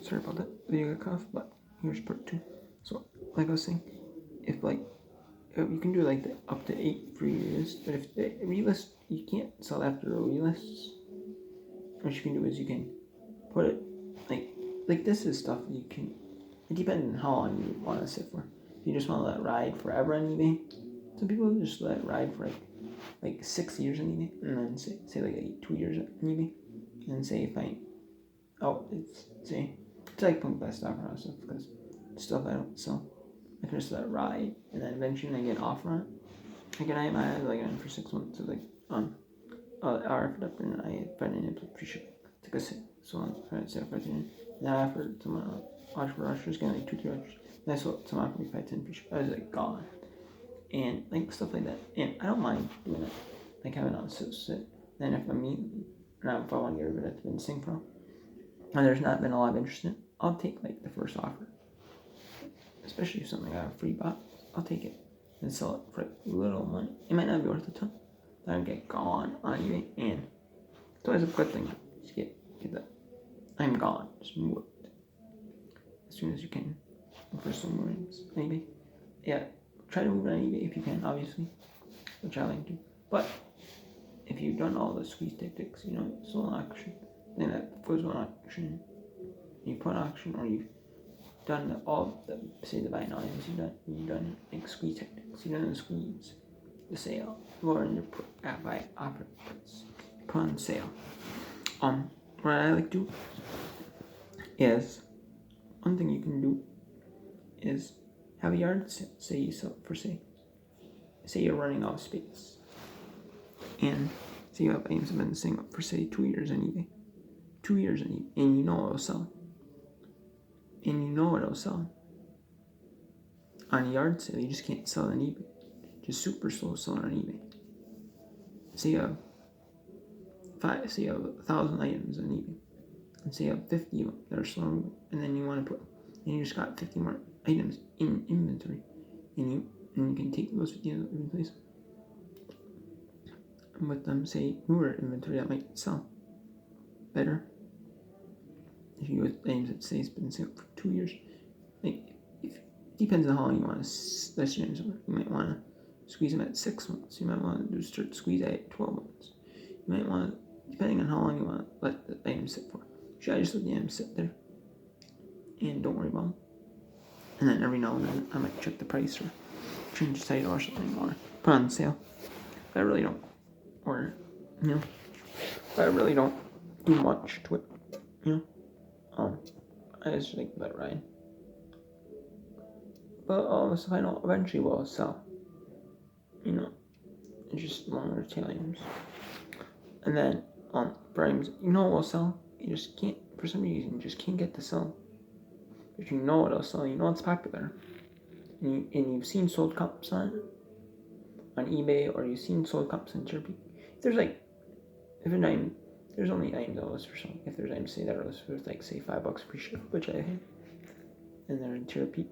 sorry about that. Video got cut off, but here's part 2. So, like I was saying, if you can do like the up to 8 free relists, but if the relist you can't sell after the relists, what you can do is you can put it like this is stuff you can. It depends on how long you want to sit for. If you just want to let it ride forever on eBay, some people just let it ride for like 6 years on eBay, and then say like 2 years on eBay, and say if it's like putting best offer on stuff because stuff I don't sell. I can just let it ride, and then eventually when I get an offer on it, like I had like on for 6 months, so like I offered up and I found an appreciate took a sip, so I had set for 10. Then I offered someone watch for rushers, getting like 2 rushers. Then I sold someone offered me 510 appreciate. I was like gone, and like stuff like that. And I don't mind doing it, like having on sit. Then if I if I want to get rid of it, it's been sync pro, and there's not been a lot of interest in it, I'll take like the first offer, especially if something I got a free box. I'll take it and sell it for like little money. It might not be worth a ton. That'll get gone on eBay, and it's always a good thing to just get that. I'm gone. Just move it as soon as you can. Look for some rings, maybe. Yeah, try to move it on eBay if you can, obviously, which I like to. But if you've done all the squeeze tactics, sold an auction, then that goes on auction. You put an auction, or you've done all the buy now items. You've done like squeeze tactics. You've done the squeeze, the sale, lower in your buy offer price, put on sale. What I like to do is one thing you can do is have a yard sale. Say you sell for say you're running out of space, and say you have items have been selling up for say 2 years on eBay, and you know it'll sell. On a yard sale, you just can't sell it on eBay. Just super slow selling on eBay. Say you have 1,000 items on eBay, and say you have 50 of them that are slow moving, and then you just got 50 more items in inventory, and you can take those 50 items and replace them with them, say, newer inventory that might sell better. If you with items that say it's been sale for 2 years, depends on how long you want to list your items. You might want to squeeze them at 6 months. You might want to start squeeze at 12 months. You might want to, depending on how long you want to let the item sit for. Should I just let the item sit there and don't worry about them? And then every now and then I might check the price or change the title or something, or put on sale. But I really don't, but I really don't do much to it, I just like let it ride. But all the stuff I know eventually will sell, it's just longer tail items. And then for items will sell, you just can't, for some reason, you just can't get to sell. But you know it'll sell, it's popular. And you've seen sold cups on eBay, or you've seen sold cups on Cherokee. There's only items that list for something. If there's items say that are listed for like say $5 free ship, which I have, and they're in Cherokee,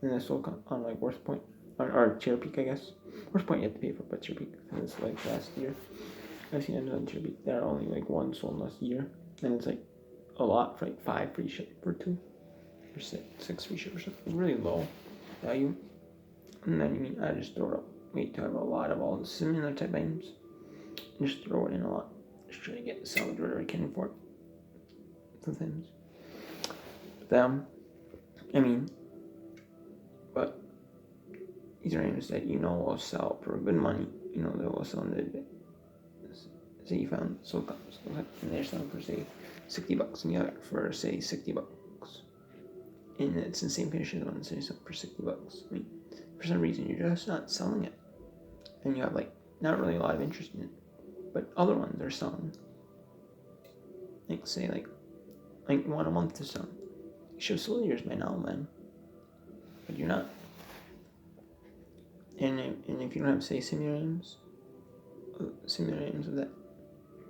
and they're sold on like Worth Point or Cherokee, I guess. Worth Point you have to pay for, but Cherokee, because it's like last year. I've seen items on Cherokee that are only like one sold last year, and it's like a lot for like 5 free ship for 2 or 6 free ship or something. It's really low value. And then I just throw it up. Wait to have a lot of all the similar type items. And just throw it in a lot. Just try to get the salvage whatever I can for things. But these are items that will sell for good money. They will sell in the say you found sold cups and they're selling for say $60 and you have it for say $60, and it's in the same condition as one say something for $60. For some reason you're just not selling it, and you have like not really a lot of interest in it, but other ones are selling. Like say like 1 a month to sell. You should have sold yours by now, man, but you're not. And if you don't have say similar items of that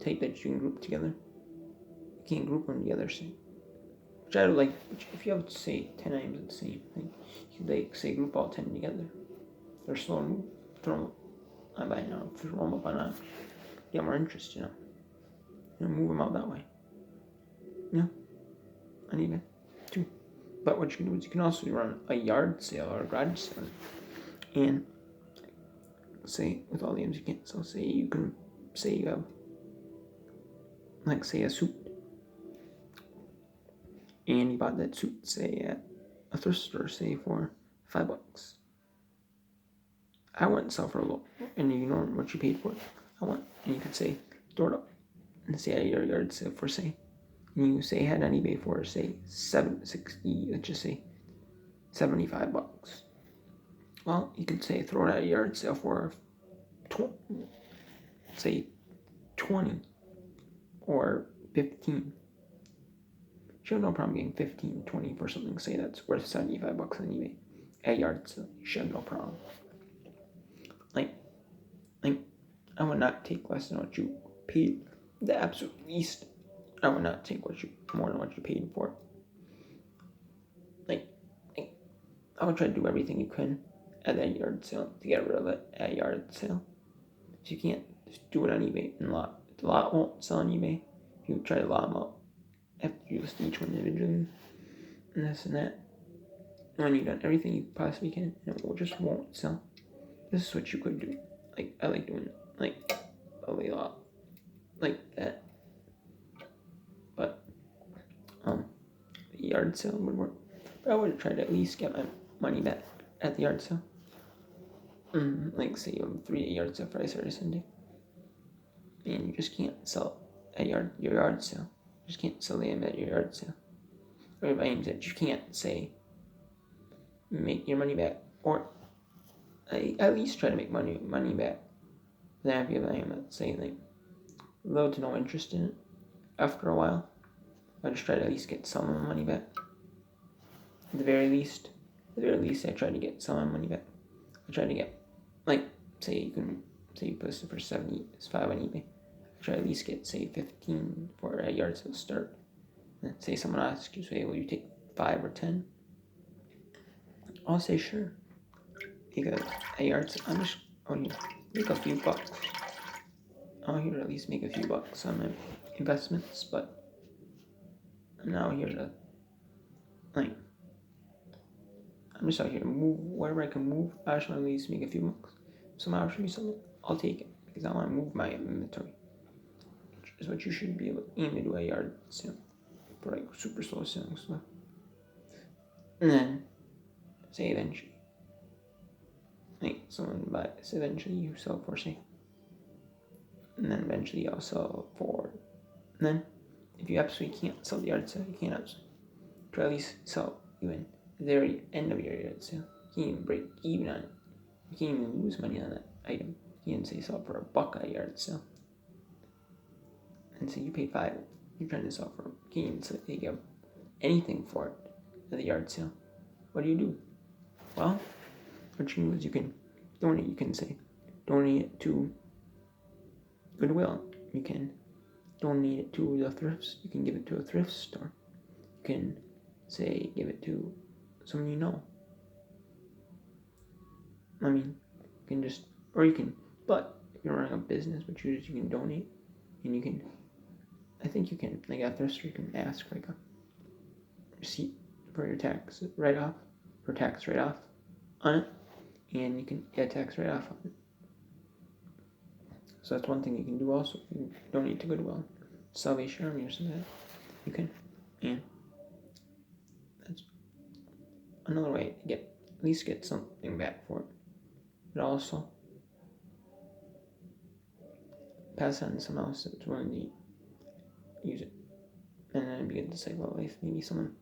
type that you can group together, you can't group them together. Which I would like. If you have say 10 items of the same thing, you could say group all 10 together. They're slow and move. Throw them. I buy now. Throw them up on that. Get more interest. Move them out that way. On eBay. But what you can do is you can also run a yard sale or a garage sale, and say with all the items you can. So say you have like say a suit, and you bought that suit say at a thrift store say for $5. I wouldn't sell for a low, and you know what you paid for it. And you could say throw it up and say at your yard sale for say, and you say had on eBay for say 760, let's just say $75. Well, you could say throw it at a yard sale for say 20 or 15. You have no problem getting 15, 20 for something say that's worth $75 on eBay at yard sale. You should have no problem. Like I would not take less than what you paid. The absolute least, I would not take more than what you paid for. Like I would try to do everything you can at that yard sale to get rid of it at yard sale. So you can't just do it on eBay and lot. The lot won't sell on eBay. If you try to lot them up, after you list each one individually, and this and that. And when you've done everything you possibly can, and it just won't sell. This is what you could do. Like I like doing like a lot like that. But the yard sale would work. But I would try to at least get my money back at the yard sale. Like say you have 3 yard sale Friday, Saturday, Sunday, and you just can't sell at your yard sale. You just can't sell them at your yard sale. Or your items that you can't say make your money back, or at least try to make money back. Then if you have an say like low to no interest in it, after a while, I just try to at least get some of my money back. At the very least, I try to get some of my money back. I try to get, like, say you post it for 75 on eBay. I try to at least get, say, 15 for a yard sale start. And say someone asks you, say, will you take 5 or 10? I'll say sure. Because a yard sale, I'm just going to make a few bucks. I'm here to at least make a few bucks on my investments, but I'm now here to, like, I'm just out here to move wherever I can move. I just want to at least make a few bucks. If someone offers me something, I'll take it because I want to move my inventory. Which is what you should be able to aim to do a yard sale for like super slow selling stuff. And then, say eventually, like someone buys, eventually you sell for say, and then eventually I'll sell for, and then if you absolutely can't sell the yard sale, you can't absolutely try at least sell even the very end of your yard sale. You can't even break even on it. You can't even lose money on that item. You can say sell for $1 at a yard sale. And say you paid $5. You're trying to sell for, you can't even say you get anything for it at the yard sale. What do? Well, what you can do is you can donate. You can say donate it to Goodwill. You can donate it to the thrifts. You can give it to a thrift store. You can say give it to someone you know. I mean, you can just, or you can, but if you're running a business, what you do is you can donate, and you can, I think you can, like at thrift store, you can ask like a receipt for your tax write-off, on it, and you can get tax write-off on it. So that's one thing you can do also. If you donate to Goodwill, Salvation Army or something like that, you can, and that's another way to at least get something back for it. But also pass it on to someone else that's willing to use it. And then begin the cycle of life. Maybe someone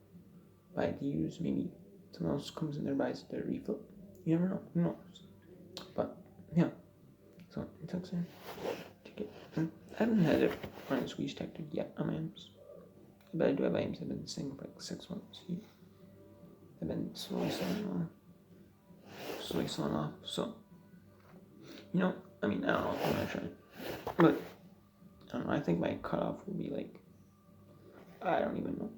buy it to use, maybe someone else comes in there, buys it to refill. You never know, who knows? But yeah. So it took some to get. I haven't had it running squeeze tactic yet on my items. But I do have items that have been sitting for like 6 months. I've been slowly selling off. So I don't know if I'm gonna try it. But I don't know, I think my cutoff will be like, I don't even know.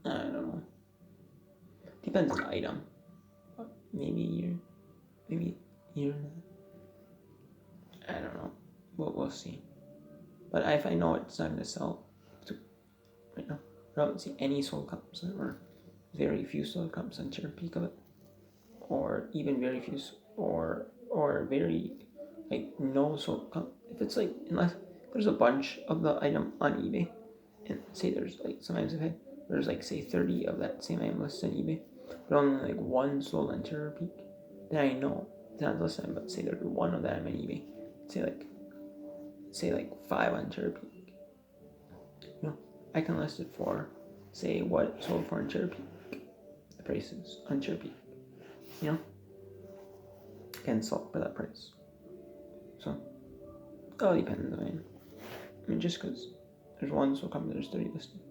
I don't know. Depends on the item. Maybe a year. Maybe a year and a half. I don't know. We'll see. But if I know it's not gonna sell right now, I don't see any sold comps, or very few sold comps on tier peak of it, or even very few, or very like no sold comp. If it's like, unless there's a bunch of the item on eBay, and say there's like, sometimes I've had, there's like say 30 of that same item listed on eBay, but only like one sold on tier peak, then I know it's not listed. But say there's one of that on eBay, say like 5 on tier peak, I can list it for, say, what it sold for in tier peak, the prices on tier peak, can sell for that price. So it all depends. I mean, just because there's one sold company, there's 30 listed.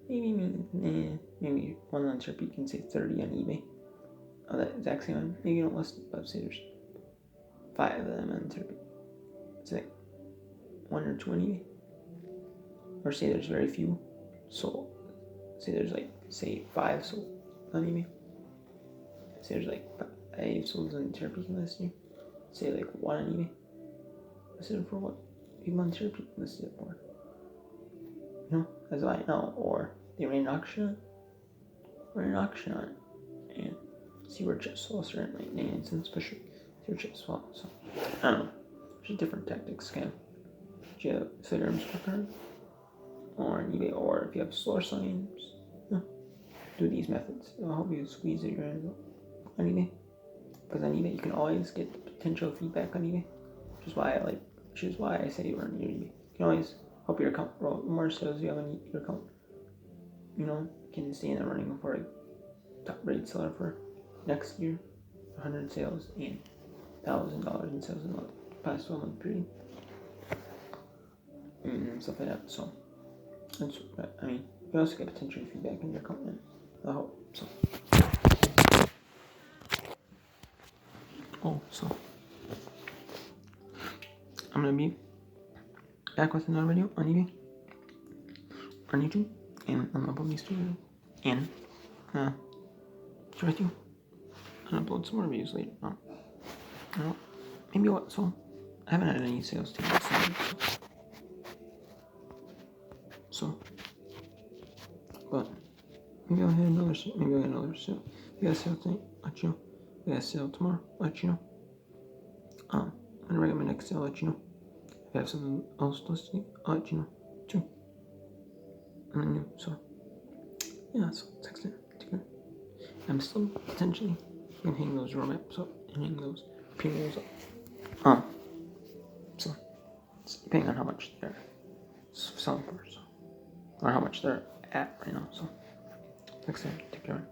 Maybe one on tier peak can say 30 on eBay. Oh, that exact same one. Maybe you don't list it, but say there's 5 of them on tier peak. It's like 1 or 2 on eBay. Or say there's very few sold. Say there's like, say 5 sold on eBay. Say there's like 5 sold on tier peak last year. Say like 1 on eBay. Listed for what people on tier peak listed it for. As I know. Or they ran an auction on it. And see where chips fall, certain like 99 cents per share. See where chips fall. So I don't know. There's different tactics, kind of. If you have Federum scorecard, or on eBay, or if you have store signs, do these methods. It'll help you squeeze your end on eBay. Because on eBay you can always get potential feedback on eBay, which is why I say run your eBay. You can always help your account roll. The more sales you have on your account, you can stay in the running for a top rated seller for next year, 100 sales and $1,000 in sales in the past 12 month period, and stuff like that. So that's, I mean, you can also get potential feedback in your account, and that'll help. So I'm gonna be back with another video on eBay, on YouTube, and I'm gonna upload these 2 videos, and share with you, and upload some more reviews later. Maybe what? So I haven't had any sales taken. But maybe I'll have another sale. Maybe we got a sale tonight, let you know. We got a sale tomorrow, let you know. Whenever I get my next sale, I'll let you know. If I have something else listed, I'll let you know too. So yeah, so text it. I'm still potentially gonna hang those raw maps up and hang those premiums up. So it's depending on how much they're selling for, or how much they're at right now. So next time, take care.